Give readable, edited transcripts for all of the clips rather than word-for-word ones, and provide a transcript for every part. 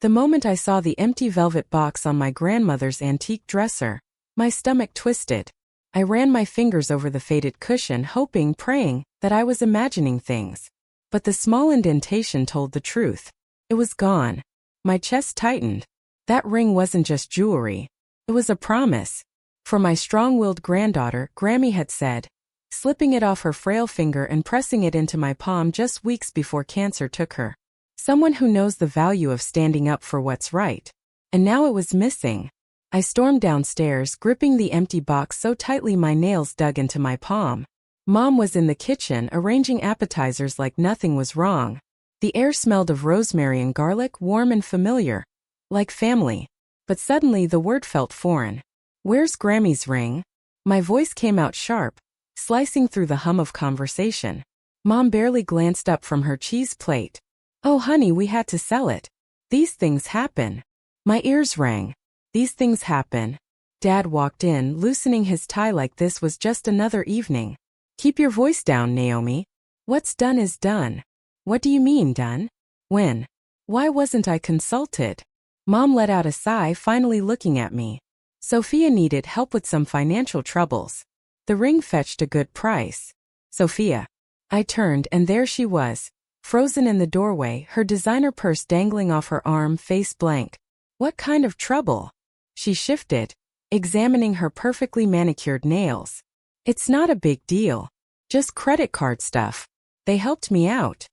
The moment I saw the empty velvet box on my grandmother's antique dresser, my stomach twisted. I ran my fingers over the faded cushion, hoping, praying, that I was imagining things. But the small indentation told the truth. It was gone. My chest tightened. That ring wasn't just jewelry. It was a promise. For my strong-willed granddaughter, Grammy had said, slipping it off her frail finger and pressing it into my palm just weeks before cancer took her. Someone who knows the value of standing up for what's right. And now it was missing. I stormed downstairs, gripping the empty box so tightly my nails dug into my palm. Mom was in the kitchen, arranging appetizers like nothing was wrong. The air smelled of rosemary and garlic, warm and familiar. Like family. But suddenly the word felt foreign. "Where's Grammy's ring?" My voice came out sharp, slicing through the hum of conversation. Mom barely glanced up from her cheese plate. "Oh honey, we had to sell it. These things happen." My ears rang. These things happen. Dad walked in, loosening his tie like this was just another evening. "Keep your voice down, Naomi. What's done is done." "What do you mean, done? When? Why wasn't I consulted?" Mom let out a sigh, finally looking at me. Sophia needed help with some financial troubles. The ring fetched a good price. "Sophia." I turned, and there she was, frozen in the doorway, her designer purse dangling off her arm, face blank. "What kind of trouble?" She shifted, examining her perfectly manicured nails. "It's not a big deal. Just credit card stuff. They helped me out.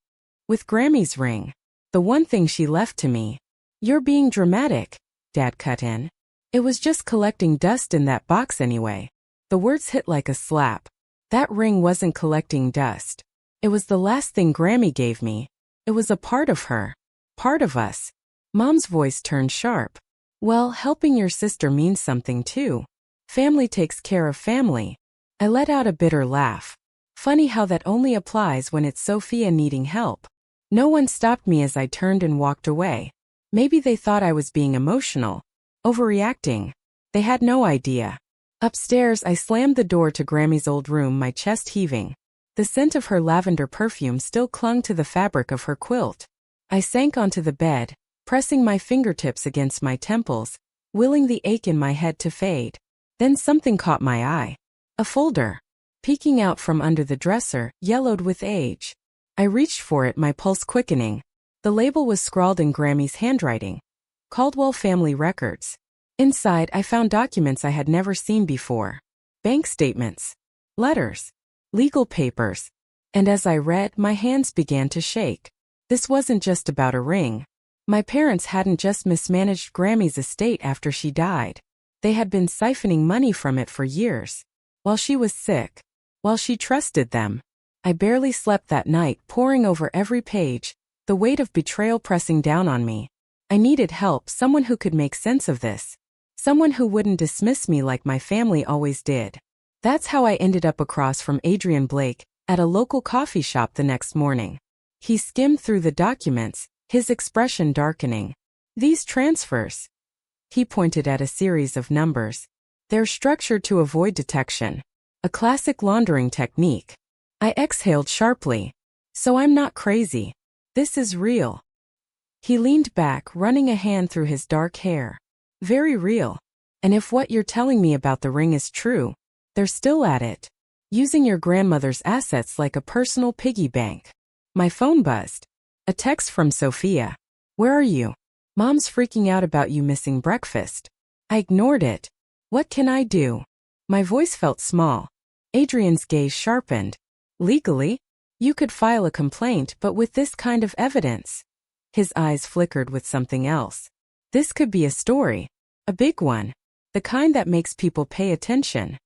With Grammy's ring. The one thing she left to me." "You're being dramatic," Dad cut in. "It was just collecting dust in that box anyway." The words hit like a slap. That ring wasn't collecting dust. It was the last thing Grammy gave me. It was a part of her. Part of us. Mom's voice turned sharp. "Well, helping your sister means something too. Family takes care of family." I let out a bitter laugh. Funny how that only applies when it's Sophia needing help. No one stopped me as I turned and walked away. Maybe they thought I was being emotional. Overreacting. They had no idea. Upstairs, I slammed the door to Grammy's old room, my chest heaving. The scent of her lavender perfume still clung to the fabric of her quilt. I sank onto the bed, pressing my fingertips against my temples, willing the ache in my head to fade. Then something caught my eye. A folder. Peeking out from under the dresser, yellowed with age. I reached for it, my pulse quickening. The label was scrawled in Grammy's handwriting. Caldwell Family Records. Inside, I found documents I had never seen before. Bank statements. Letters. Legal papers. And as I read, my hands began to shake. This wasn't just about a ring. My parents hadn't just mismanaged Grammy's estate after she died. They had been siphoning money from it for years. While she was sick. While she trusted them. I barely slept that night, poring over every page, the weight of betrayal pressing down on me. I needed help, someone who could make sense of this. Someone who wouldn't dismiss me like my family always did. That's how I ended up across from Adrian Blake, at a local coffee shop the next morning. He skimmed through the documents, his expression darkening. "These transfers." He pointed at a series of numbers. "They're structured to avoid detection. A classic laundering technique." I exhaled sharply. "So I'm not crazy. This is real." He leaned back, running a hand through his dark hair. "Very real. And if what you're telling me about the ring is true, they're still at it. Using your grandmother's assets like a personal piggy bank." My phone buzzed. A text from Sophia. "Where are you? Mom's freaking out about you missing breakfast." I ignored it. "What can I do?" My voice felt small. Adrian's gaze sharpened. "Legally? You could file a complaint, but with this kind of evidence." His eyes flickered with something else. "This could be a story. A big one. The kind that makes people pay attention."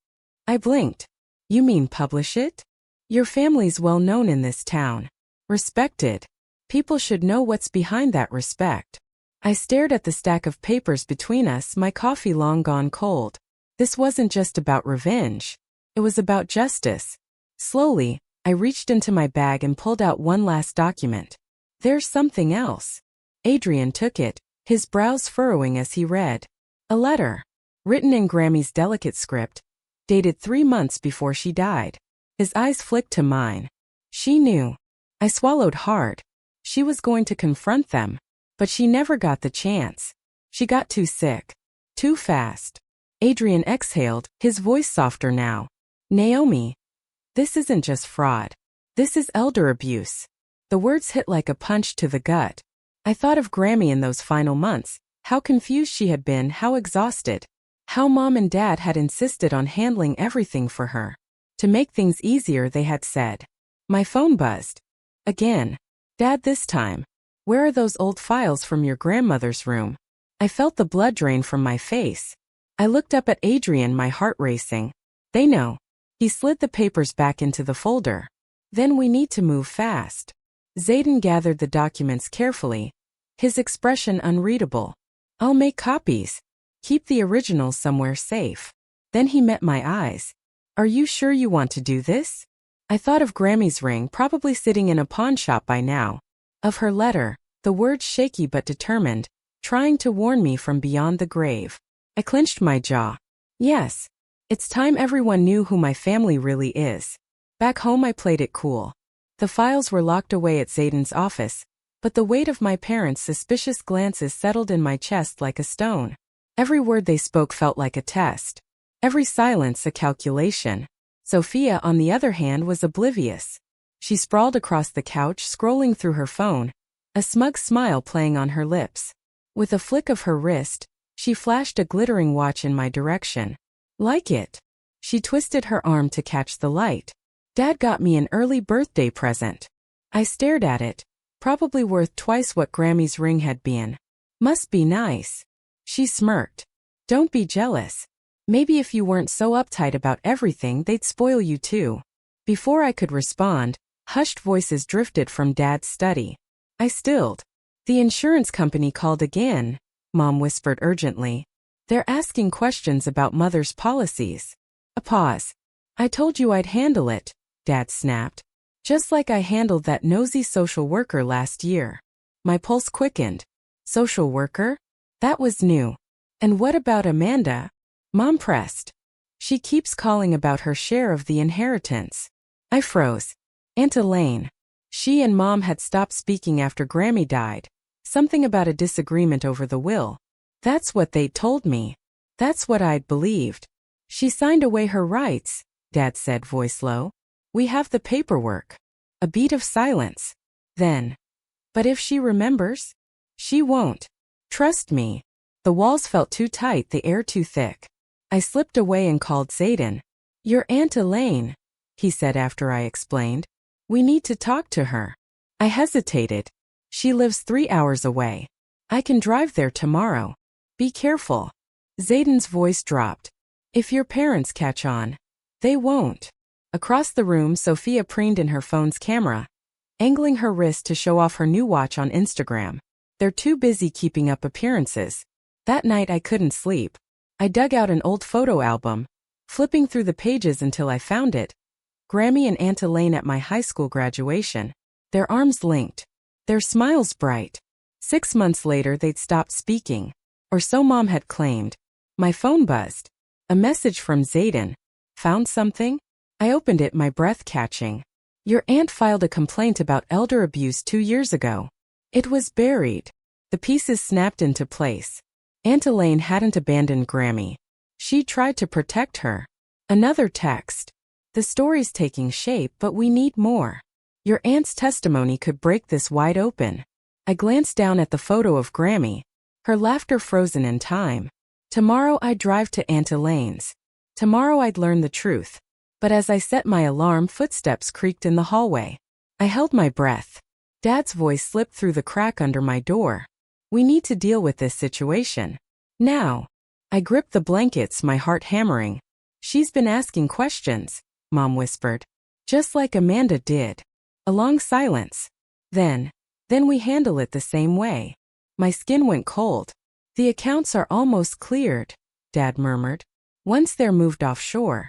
I blinked. "You mean publish it? Your family's well known in this town. Respected. People should know what's behind that respect." I stared at the stack of papers between us, my coffee long gone cold. This wasn't just about revenge. It was about justice. Slowly, I reached into my bag and pulled out one last document. "There's something else." Adrian took it, his brows furrowing as he read. A letter. Written in Grammy's delicate script. Dated 3 months before she died. His eyes flicked to mine. She knew. I swallowed hard. She was going to confront them. But she never got the chance. She got too sick. Too fast. Adrian exhaled, his voice softer now. Naomi, this isn't just fraud. This is elder abuse. The words hit like a punch to the gut. I thought of Grammy in those final months, how confused she had been, how exhausted. How Mom and Dad had insisted on handling everything for her. To make things easier, they had said. My phone buzzed. Again. Dad, this time. Where are those old files from your grandmother's room? I felt the blood drain from my face. I looked up at Adrian, my heart racing. They know. He slid the papers back into the folder. Then we need to move fast. Zayden gathered the documents carefully, his expression unreadable. I'll make copies. Keep the originals somewhere safe. Then he met my eyes. Are you sure you want to do this? I thought of Grammy's ring, probably sitting in a pawn shop by now. Of her letter, the words shaky but determined, trying to warn me from beyond the grave. I clenched my jaw. Yes. It's time everyone knew who my family really is. Back home I played it cool. The files were locked away at Zayden's office, but the weight of my parents' suspicious glances settled in my chest like a stone. Every word they spoke felt like a test. Every silence a calculation. Sophia, on the other hand, was oblivious. She sprawled across the couch, scrolling through her phone, a smug smile playing on her lips. With a flick of her wrist, she flashed a glittering watch in my direction. Like it. She twisted her arm to catch the light. Dad got me an early birthday present. I stared at it. Probably worth twice what Grammy's ring had been. Must be nice. She smirked. Don't be jealous. Maybe if you weren't so uptight about everything, they'd spoil you too. Before I could respond, hushed voices drifted from Dad's study. I stilled. The insurance company called again, Mom whispered urgently. They're asking questions about Mother's policies. A pause. I told you I'd handle it, Dad snapped. Just like I handled that nosy social worker last year. My pulse quickened. Social worker? That was new. And what about Amanda? Mom pressed. She keeps calling about her share of the inheritance. I froze. Aunt Elaine. She and Mom had stopped speaking after Grammy died. Something about a disagreement over the will. That's what they'd told me. That's what I'd believed. She signed away her rights, Dad said, voice low. We have the paperwork. A beat of silence. Then. But if she remembers? She won't. Trust me. The walls felt too tight, the air too thick. I slipped away and called Zayden. Your Aunt Elaine, he said after I explained. We need to talk to her. I hesitated. She lives 3 hours away. I can drive there tomorrow. Be careful. Zayden's voice dropped. If your parents catch on. They won't. Across the room, Sophia preened in her phone's camera, angling her wrist to show off her new watch on Instagram. They're too busy keeping up appearances. That night I couldn't sleep. I dug out an old photo album, flipping through the pages until I found it. Grammy and Aunt Elaine at my high school graduation. Their arms linked. Their smiles bright. 6 months later they'd stopped speaking. Or so Mom had claimed. My phone buzzed. A message from Zayden. Found something? I opened it, my breath catching. Your aunt filed a complaint about elder abuse 2 years ago. It was buried. The pieces snapped into place. Aunt Elaine hadn't abandoned Grammy. She tried to protect her. Another text. The story's taking shape, but we need more. Your aunt's testimony could break this wide open. I glanced down at the photo of Grammy. Her laughter frozen in time. Tomorrow I'd drive to Aunt Elaine's. Tomorrow I'd learn the truth. But as I set my alarm, footsteps creaked in the hallway. I held my breath. Dad's voice slipped through the crack under my door. We need to deal with this situation. Now. I gripped the blankets, my heart hammering. She's been asking questions, Mom whispered. Just like Amanda did. A long silence. Then we handle it the same way. My skin went cold. The accounts are almost cleared, Dad murmured. Once they're moved offshore.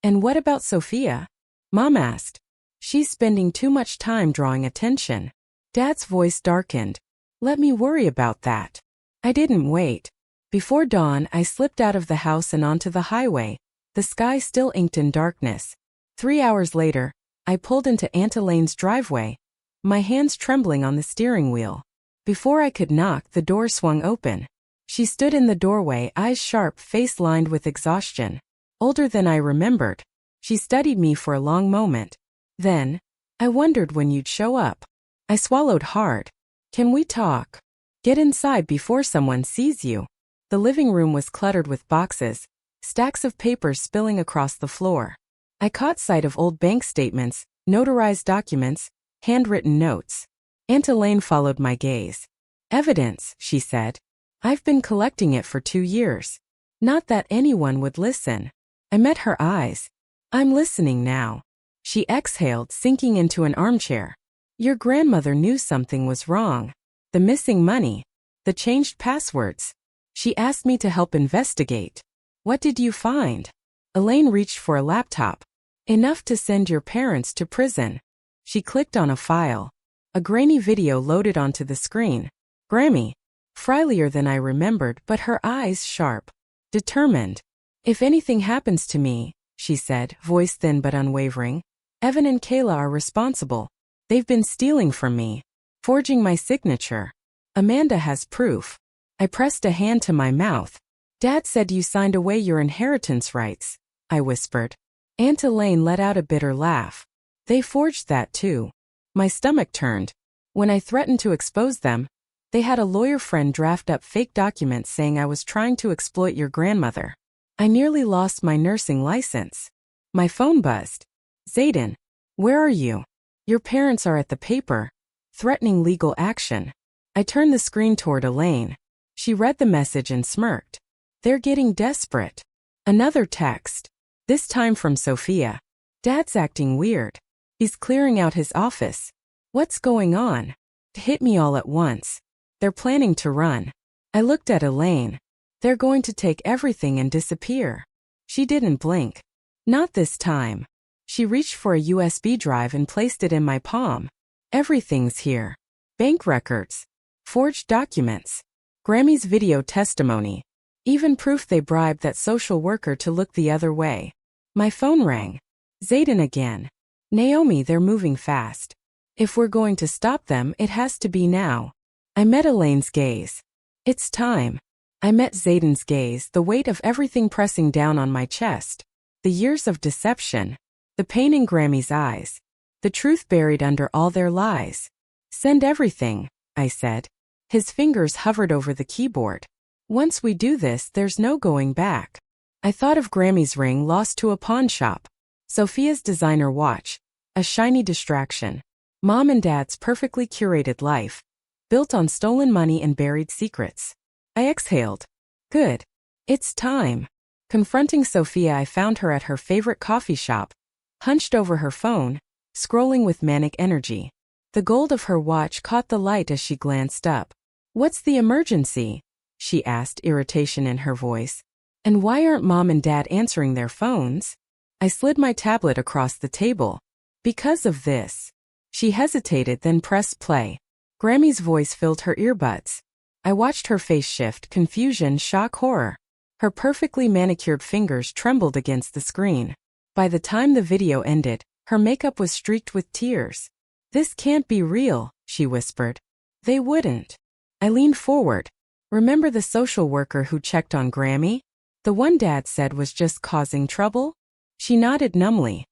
And what about Sophia? Mom asked. She's spending too much time drawing attention. Dad's voice darkened. Let me worry about that. I didn't wait. Before dawn, I slipped out of the house and onto the highway, the sky still inked in darkness. 3 hours later, I pulled into Aunt Elaine's driveway, my hands trembling on the steering wheel. Before I could knock, the door swung open. She stood in the doorway, eyes sharp, face lined with exhaustion. Older than I remembered. She studied me for a long moment. Then, I wondered when you'd show up. I swallowed hard. Can we talk? Get inside before someone sees you. The living room was cluttered with boxes, stacks of papers spilling across the floor. I caught sight of old bank statements, notarized documents, handwritten notes. Aunt Elaine followed my gaze. Evidence, she said. I've been collecting it for 2 years. Not that anyone would listen. I met her eyes. I'm listening now. She exhaled, sinking into an armchair. Your grandmother knew something was wrong. The missing money. The changed passwords. She asked me to help investigate. What did you find? Elaine reached for a laptop. Enough to send your parents to prison. She clicked on a file. A grainy video loaded onto the screen. Grammy. Frielier than I remembered, but her eyes sharp. Determined. If anything happens to me, she said, voice thin but unwavering, Evan and Kayla are responsible. They've been stealing from me. Forging my signature. Amanda has proof. I pressed a hand to my mouth. Dad said you signed away your inheritance rights, I whispered. Aunt Elaine let out a bitter laugh. They forged that too. My stomach turned. When I threatened to expose them, they had a lawyer friend draft up fake documents saying I was trying to exploit your grandmother. I nearly lost my nursing license. My phone buzzed. Zayden, where are you? Your parents are at the paper, threatening legal action. I turned the screen toward Elaine. She read the message and smirked. They're getting desperate. Another text. This time from Sophia. Dad's acting weird. He's clearing out his office. What's going on? It hit me all at once. They're planning to run. I looked at Elaine. They're going to take everything and disappear. She didn't blink. Not this time. She reached for a USB drive and placed it in my palm. Everything's here. Bank records. Forged documents. Grammy's video testimony. Even proof they bribed that social worker to look the other way. My phone rang. Zayden again. Naomi, they're moving fast. If we're going to stop them, it has to be now. I met Elaine's gaze. It's time. I met Zayden's gaze, the weight of everything pressing down on my chest. The years of deception. The pain in Grammy's eyes. The truth buried under all their lies. Send everything, I said. His fingers hovered over the keyboard. Once we do this, there's no going back. I thought of Grammy's ring lost to a pawn shop. Sophia's designer watch. A shiny distraction. Mom and Dad's perfectly curated life. Built on stolen money and buried secrets. I exhaled. Good. It's time. Confronting Sophia, I found her at her favorite coffee shop, hunched over her phone, scrolling with manic energy. The gold of her watch caught the light as she glanced up. What's the emergency? She asked, irritation in her voice. And why aren't Mom and Dad answering their phones? I slid my tablet across the table. Because of this. She hesitated, then pressed play. Grammy's voice filled her earbuds. I watched her face shift, confusion, shock, horror. Her perfectly manicured fingers trembled against the screen. By the time the video ended, her makeup was streaked with tears. This can't be real, she whispered. They wouldn't. I leaned forward. Remember the social worker who checked on Grammy? The one Dad said was just causing trouble? She nodded numbly.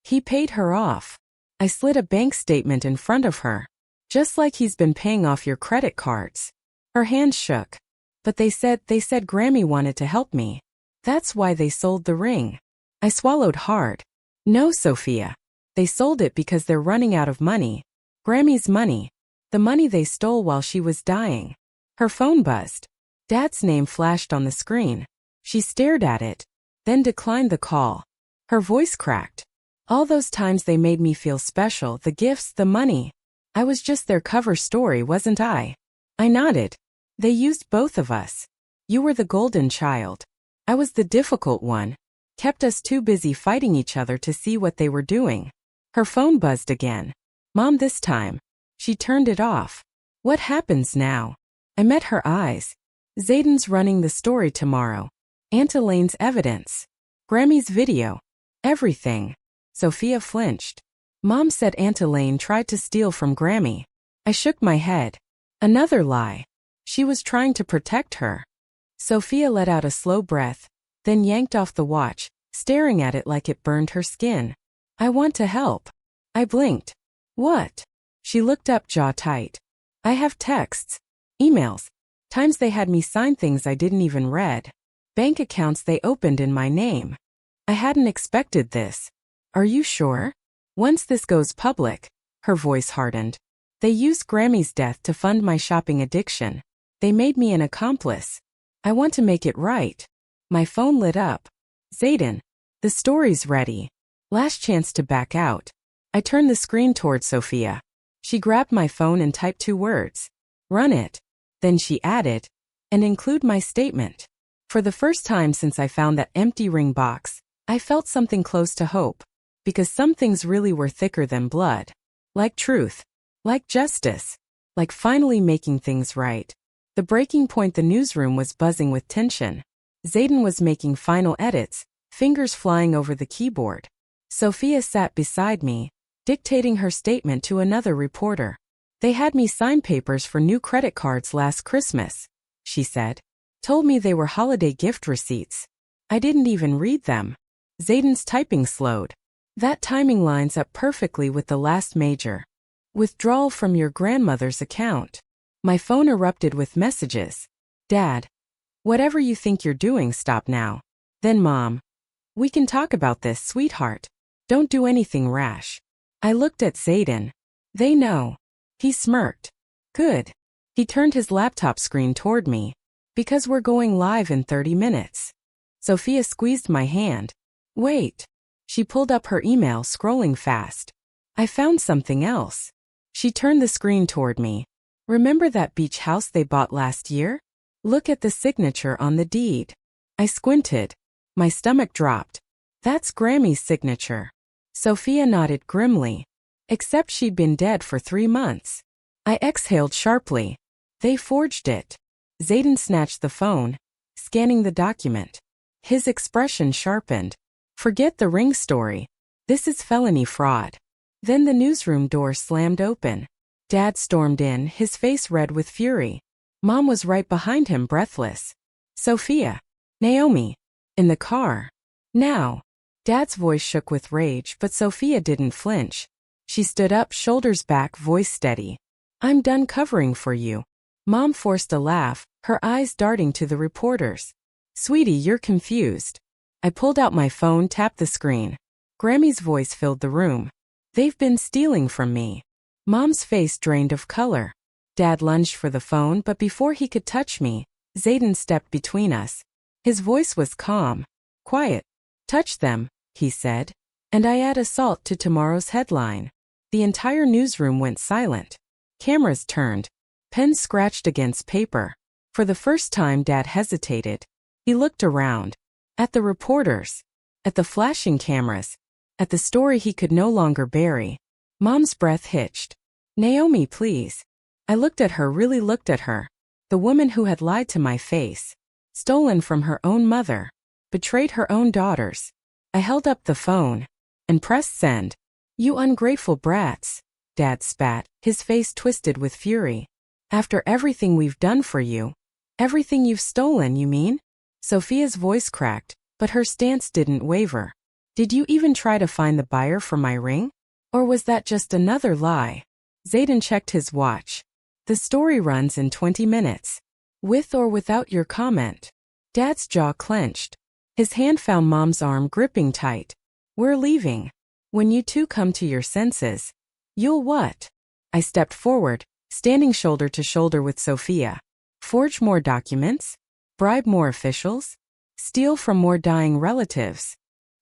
He paid her off. I slid a bank statement in front of her. Just like he's been paying off your credit cards. Her hands shook. But they said Grammy wanted to help me. That's why they sold the ring. I swallowed hard. No, Sophia. They sold it because they're running out of money. Grammy's money. The money they stole while she was dying. Her phone buzzed. Dad's name flashed on the screen. She stared at it, then declined the call. Her voice cracked. All those times they made me feel special, the gifts, the money. I was just their cover story, wasn't I? I nodded. They used both of us. You were the golden child. I was the difficult one. Kept us too busy fighting each other to see what they were doing. Her phone buzzed again. Mom this time. She turned it off. What happens now? I met her eyes. Zayden's running the story tomorrow. Aunt Elaine's evidence. Grammy's video. Everything. Sophia flinched. Mom said Aunt Elaine tried to steal from Grammy. I shook my head. Another lie. She was trying to protect her. Sophia let out a slow breath, then yanked off the watch, staring at it like it burned her skin. I want to help. I blinked. What? She looked up, jaw tight. I have texts, emails, times they had me sign things I didn't even read. Bank accounts they opened in my name. I hadn't expected this. Are you sure? Once this goes public, her voice hardened. They used Grammy's death to fund my shopping addiction. They made me an accomplice. I want to make it right. My phone lit up. Zayden, the story's ready. Last chance to back out. I turned the screen toward Sophia. She grabbed my phone and typed 2 words. Run it. Then she added, and include my statement. For the first time since I found that empty ring box, I felt something close to hope. Because some things really were thicker than blood. Like truth. Like justice. Like finally making things right. The breaking point, the newsroom was buzzing with tension. Zayden was making final edits, fingers flying over the keyboard. Sophia sat beside me, dictating her statement to another reporter. They had me sign papers for new credit cards last Christmas, she said. Told me they were holiday gift receipts. I didn't even read them. Zayden's typing slowed. That timing lines up perfectly with the last major. Withdrawal from your grandmother's account. My phone erupted with messages. Dad, whatever you think you're doing, stop now. Then Mom, we can talk about this, sweetheart. Don't do anything rash. I looked at Zayden. They know. He smirked. Good. He turned his laptop screen toward me. Because we're going live in 30 minutes. Sophia squeezed my hand. Wait. She pulled up her email, scrolling fast. I found something else. She turned the screen toward me. Remember that beach house they bought last year? Look at the signature on the deed. I squinted. My stomach dropped. That's Grammy's signature. Sophia nodded grimly. Except she'd been dead for 3 months. I exhaled sharply. They forged it. Zayden snatched the phone, scanning the document. His expression sharpened. Forget the ring story. This is felony fraud. Then the newsroom door slammed open. Dad stormed in, his face red with fury. Mom was right behind him, breathless. Sophia. Naomi. In the car. Now. Dad's voice shook with rage, but Sophia didn't flinch. She stood up, shoulders back, voice steady. I'm done covering for you. Mom forced a laugh, her eyes darting to the reporters. Sweetie, you're confused. I pulled out my phone, tapped the screen. Grammy's voice filled the room. They've been stealing from me. Mom's face drained of color. Dad lunged for the phone, but before he could touch me, Zayden stepped between us. His voice was calm. Quiet. Touch them, he said. And I add assault to tomorrow's headline. The entire newsroom went silent. Cameras turned. Pens scratched against paper. For the first time, Dad hesitated. He looked around. At the reporters. At the flashing cameras. At the story he could no longer bury. Mom's breath hitched. Naomi, please. I looked at her, really looked at her. The woman who had lied to my face. Stolen from her own mother. Betrayed her own daughters. I held up the phone. And pressed send. You ungrateful brats. Dad spat, his face twisted with fury. After everything we've done for you. Everything you've stolen, you mean? Sophia's voice cracked, but her stance didn't waver. Did you even try to find the buyer for my ring? Or was that just another lie? Zayden checked his watch. The story runs in 20 minutes. With or without your comment. Dad's jaw clenched. His hand found Mom's arm, gripping tight. We're leaving. When you two come to your senses. You'll what? I stepped forward, standing shoulder to shoulder with Sophia. Forge more documents? Bribe more officials? Steal from more dying relatives?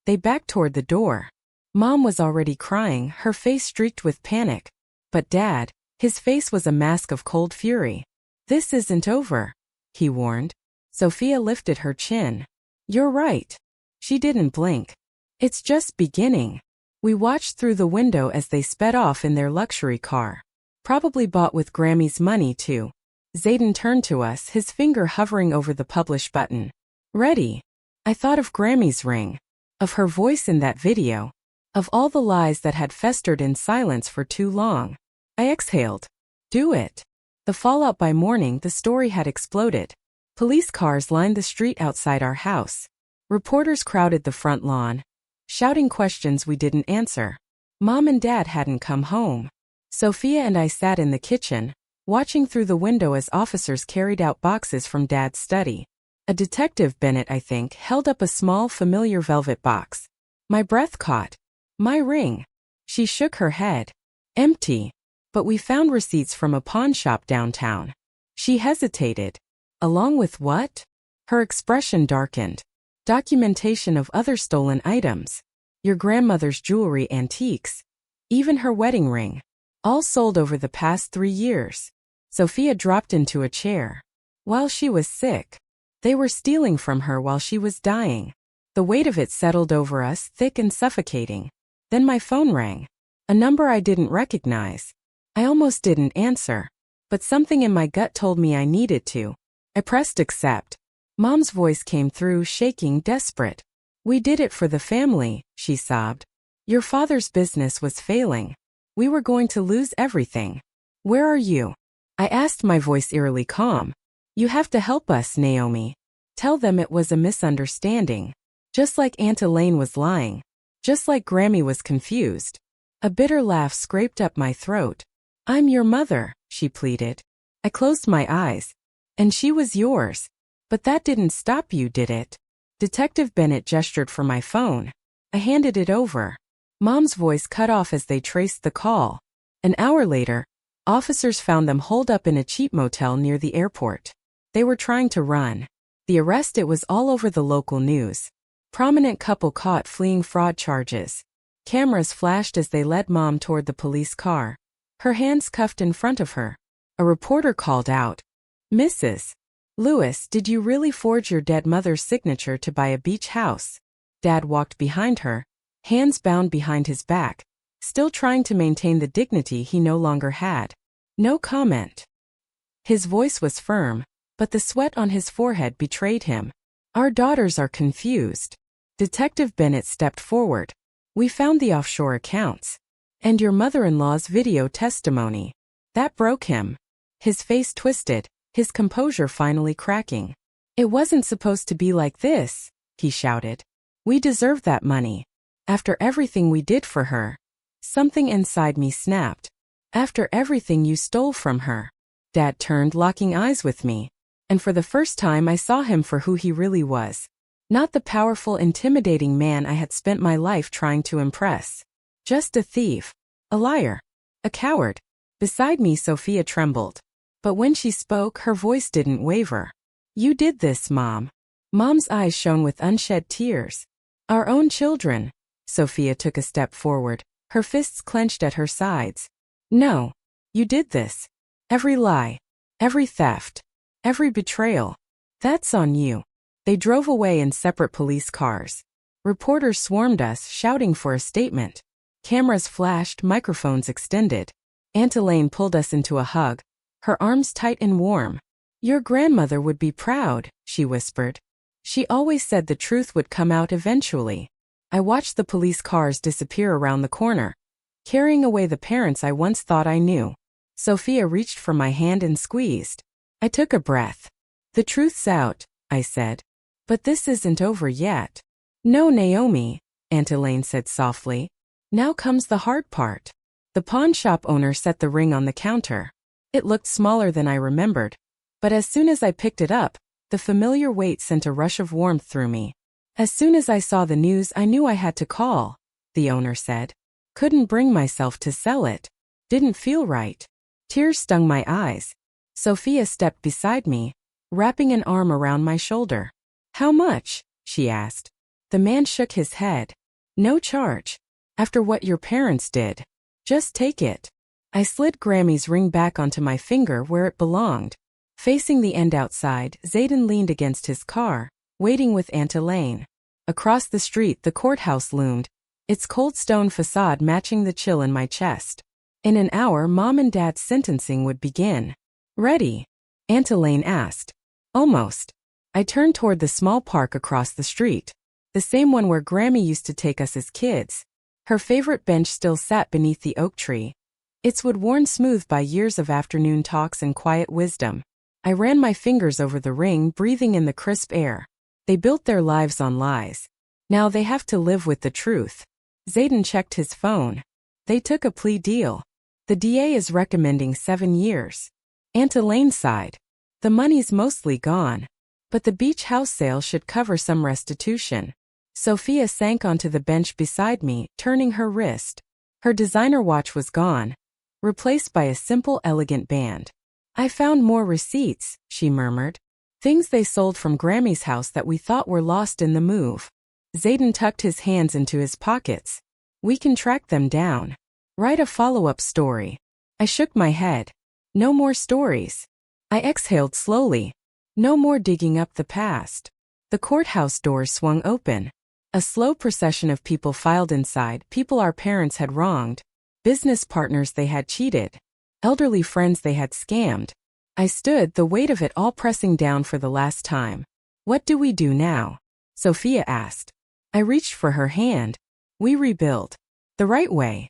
They backed toward the door. Mom was already crying, her face streaked with panic. But Dad, his face was a mask of cold fury. This isn't over, he warned. Sophia lifted her chin. You're right. She didn't blink. It's just beginning. We watched through the window as they sped off in their luxury car. Probably bought with Grammy's money, too. Zayden turned to us, his finger hovering over the publish button. Ready. I thought of Grammy's ring. Of her voice in that video. Of all the lies that had festered in silence for too long. I exhaled. Do it. The fallout by morning, the story had exploded. Police cars lined the street outside our house. Reporters crowded the front lawn, shouting questions we didn't answer. Mom and Dad hadn't come home. Sophia and I sat in the kitchen, watching through the window as officers carried out boxes from Dad's study. A detective, Bennett, I think, held up a small, familiar velvet box. My breath caught. My ring. She shook her head. Empty. But we found receipts from a pawn shop downtown. She hesitated. Along with what? Her expression darkened. Documentation of other stolen items. Your grandmother's jewelry, antiques. Even her wedding ring. All sold over the past 3 years. Sophia dropped into a chair. While she was sick. They were stealing from her while she was dying. The weight of it settled over us, thick and suffocating. Then my phone rang. A number I didn't recognize. I almost didn't answer. But something in my gut told me I needed to. I pressed accept. Mom's voice came through, shaking, desperate. We did it for the family, she sobbed. Your father's business was failing. We were going to lose everything. Where are you? I asked, my voice eerily calm. You have to help us, Naomi. Tell them it was a misunderstanding. Just like Aunt Elaine was lying. Just like Grammy was confused. A bitter laugh scraped up my throat. I'm your mother, she pleaded. I closed my eyes. And she was yours. But that didn't stop you, did it? Detective Bennett gestured for my phone. I handed it over. Mom's voice cut off as they traced the call. An hour later, officers found them holed up in a cheap motel near the airport. They were trying to run. The arrest, it was all over the local news. Prominent couple caught fleeing fraud charges. Cameras flashed as they led Mom toward the police car. Her hands cuffed in front of her. A reporter called out, Mrs. Lewis, did you really forge your dead mother's signature to buy a beach house? Dad walked behind her, hands bound behind his back, still trying to maintain the dignity he no longer had. No comment. His voice was firm, but the sweat on his forehead betrayed him. Our daughters are confused. Detective Bennett stepped forward. We found the offshore accounts. And your mother-in-law's video testimony. That broke him. His face twisted, his composure finally cracking. It wasn't supposed to be like this, he shouted. We deserved that money. After everything we did for her. Something inside me snapped. After everything you stole from her. Dad turned, locking eyes with me. And for the first time I saw him for who he really was. Not the powerful, intimidating man I had spent my life trying to impress. Just a thief. A liar. A coward. Beside me, Sophia trembled. But when she spoke, her voice didn't waver. You did this, Mom. Mom's eyes shone with unshed tears. Our own children. Sophia took a step forward, her fists clenched at her sides. No. You did this. Every lie. Every theft. Every betrayal. That's on you. They drove away in separate police cars. Reporters swarmed us, shouting for a statement. Cameras flashed, microphones extended. Aunt Elaine pulled us into a hug, her arms tight and warm. Your grandmother would be proud, she whispered. She always said the truth would come out eventually. I watched the police cars disappear around the corner, carrying away the parents I once thought I knew. Sophia reached for my hand and squeezed. I took a breath. The truth's out, I said. But this isn't over yet. No, Naomi, Aunt Elaine said softly. Now comes the hard part. The pawn shop owner set the ring on the counter. It looked smaller than I remembered. But as soon as I picked it up, the familiar weight sent a rush of warmth through me. As soon as I saw the news, I knew I had to call, the owner said. Couldn't bring myself to sell it. Didn't feel right. Tears stung my eyes. Sophia stepped beside me, wrapping an arm around my shoulder. How much? She asked. The man shook his head. No charge. After what your parents did. Just take it. I slid Grammy's ring back onto my finger where it belonged. Facing the end outside, Zayden leaned against his car, waiting with Aunt Elaine. Across the street, the courthouse loomed, its cold stone facade matching the chill in my chest. In an hour, Mom and Dad's sentencing would begin. Ready? Aunt Elaine asked. Almost. I turned toward the small park across the street. The same one where Grammy used to take us as kids. Her favorite bench still sat beneath the oak tree, Its wood worn smooth by years of afternoon talks and quiet wisdom. I ran my fingers over the ring, breathing in the crisp air. They built their lives on lies. Now they have to live with the truth. Zayden checked his phone. They took a plea deal. The DA is recommending 7 years. Aunt Elaine sighed. The money's mostly gone. But the beach house sale should cover some restitution. Sophia sank onto the bench beside me, turning her wrist. Her designer watch was gone, replaced by a simple, elegant band. I found more receipts, she murmured. Things they sold from Grammy's house that we thought were lost in the move. Zayden tucked his hands into his pockets. We can track them down. Write a follow-up story. I shook my head. No more stories. I exhaled slowly. No more digging up the past. The courthouse doors swung open. A slow procession of people filed inside, people our parents had wronged, business partners they had cheated, elderly friends they had scammed. I stood, the weight of it all pressing down for the last time. What do we do now? Sophia asked. I reached for her hand. We rebuild. The right way.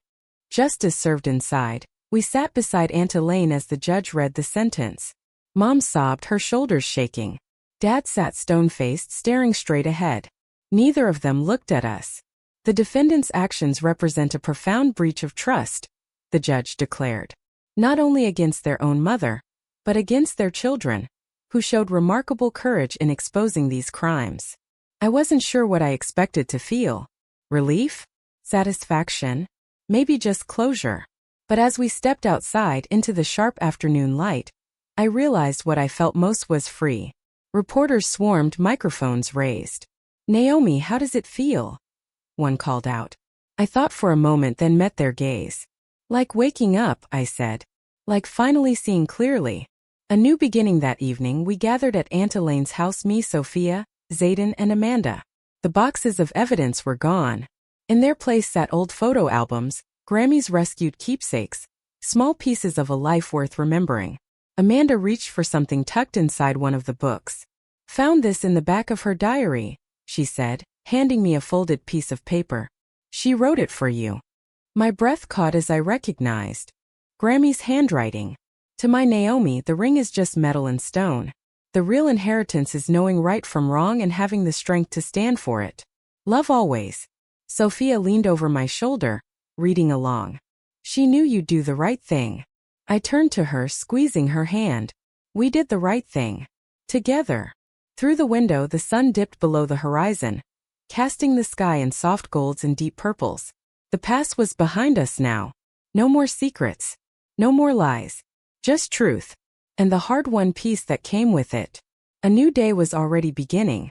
Justice served inside. We sat beside Aunt Elaine as the judge read the sentence. Mom sobbed, her shoulders shaking. Dad sat stone-faced, staring straight ahead. Neither of them looked at us. The defendant's actions represent a profound breach of trust, the judge declared. Not only against their own mother, but against their children, who showed remarkable courage in exposing these crimes. I wasn't sure what I expected to feel. Relief? Satisfaction? Maybe just closure. But as we stepped outside into the sharp afternoon light, I realized what I felt most was free. Reporters swarmed, microphones raised. Naomi, how does it feel? One called out. I thought for a moment, then met their gaze. Like waking up, I said. Like finally seeing clearly. A new beginning. That evening we gathered at Aunt Elaine's house, me, Sophia, Zayden, and Amanda. The boxes of evidence were gone. In their place sat old photo albums, Grammy's rescued keepsakes, small pieces of a life worth remembering. Amanda reached for something tucked inside one of the books. Found this in the back of her diary, she said, handing me a folded piece of paper. She wrote it for you. My breath caught as I recognized Grammy's handwriting. To my Naomi, the ring is just metal and stone. The real inheritance is knowing right from wrong and having the strength to stand for it. Love always. Sophia leaned over my shoulder, reading along. She knew you'd do the right thing. I turned to her, squeezing her hand. We did the right thing. Together. Through the window, the sun dipped below the horizon, casting the sky in soft golds and deep purples. The past was behind us now. No more secrets. No more lies. Just truth. And the hard-won peace that came with it. A new day was already beginning.